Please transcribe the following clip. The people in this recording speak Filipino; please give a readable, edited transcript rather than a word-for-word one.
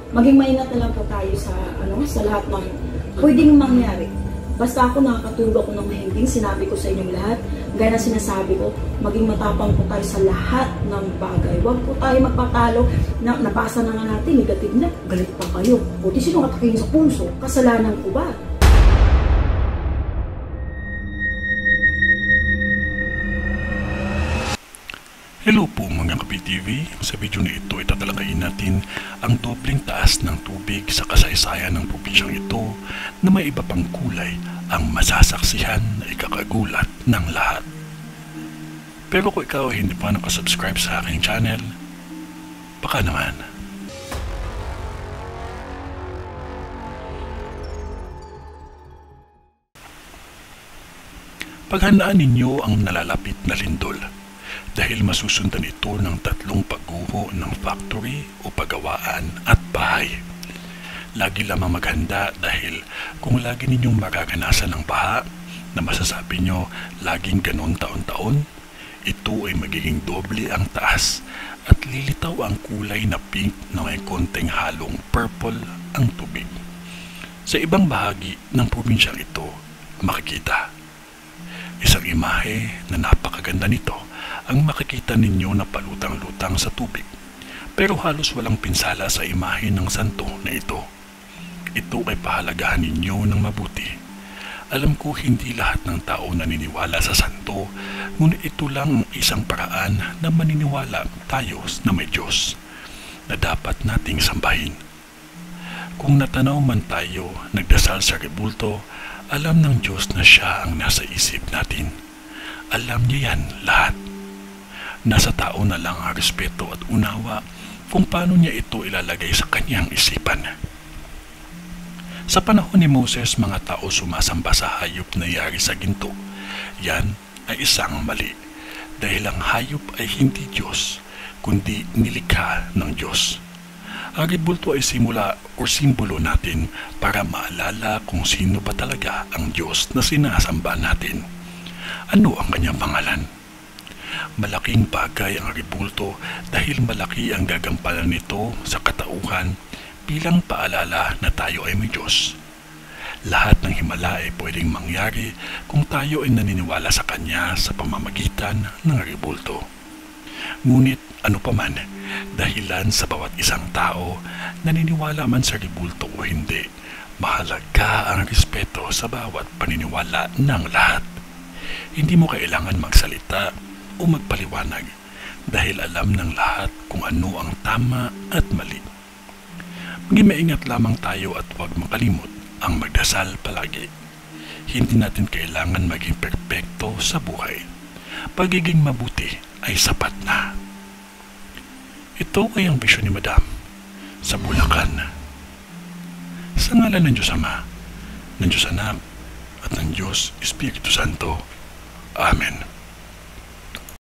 maging maingat na lang po tayo sa, sa lahat ng pwedeng mangyari. Basta ako nakakatulog ako ng mahimbing, sinabi ko sa inyong lahat, gaya na sinasabi ko, maging matapang po tayo sa lahat ng bagay. Huwag po tayo magpatalo, nabasa na nga natin, negative na, galit pa kayo. Buti sino katakihin sa puso, kasalanan ko ba? Hello po mga Kapi-TV, sa video na ito itatalakayin natin ang dobleng taas ng tubig sa kasaysayan ng probinsyang ito na may iba pang kulay ang masasaksihan na ikakagulat ng lahat. Pero kung ikaw ay hindi pa nakasubscribe sa aking channel, baka naman. Paghandaan ninyo ang nalalapit na lindol dahil masusundan ito ng 3 pagguho ng factory o pagawaan at bahay. Lagi lamang maghanda dahil kung lagi ninyong mararanasan ng baha na masasabi nyo laging ganon taon-taon, ito ay magiging doble ang taas at lilitaw ang kulay na pink na may konting halong purple ang tubig. Sa ibang bahagi ng probinsyang ito, makikita isang imahe na napakaganda nito ang makikita ninyo na palutang-lutang sa tubig, pero halos walang pinsala sa imahe ng santo na ito. Ito ay pahalagahan ninyo ng mabuti. Alam ko hindi lahat ng tao naniniwala sa santo, ngunit ito lang ang isang paraan na maniniwala tayo na may Diyos na dapat nating sambahin. Kung natanaw man tayo nagdasal sa rebulto, alam ng Diyos na siya ang nasa isip natin. Alam niya yan lahat. Nasa tao na lang ang respeto at unawa kung paano niya ito ilalagay sa kanyang isipan. Sa panahon ni Moses, mga tao sumasamba sa hayop na yari sa ginto. Yan ay isang mali dahil ang hayop ay hindi Diyos kundi nilikha ng Diyos. Ang rebulto ay simula o simbolo natin para maalala kung sino ba talaga ang Diyos na sinasamba natin. Ano ang kanyang pangalan? Malaking bagay ang rebulto dahil malaki ang gagampanan nito sa katauhan bilang paalala na tayo ay may Diyos. Lahat ng himala ay pwedeng mangyari kung tayo ay naniniwala sa Kanya sa pamamagitan ng rebulto. Ngunit ano paman, dahilan sa bawat isang tao, naniniwala man sa rebulto o hindi, mahalaga ang respeto sa bawat paniniwala ng lahat. Hindi mo kailangan magsalita o magpaliwanag dahil alam ng lahat kung ano ang tama at mali. Maging maingat lamang tayo at huwag makalimot ang magdasal palagi. Hindi natin kailangan maging perpekto sa buhay. Pagiging mabuti ay sapat na. Ito ay ang bisyon ni Madam sa Bulacan. Sa ngalan ng Diyos Ama, ng Diyos Anak, at ng Diyos Espiritu Santo. Amen.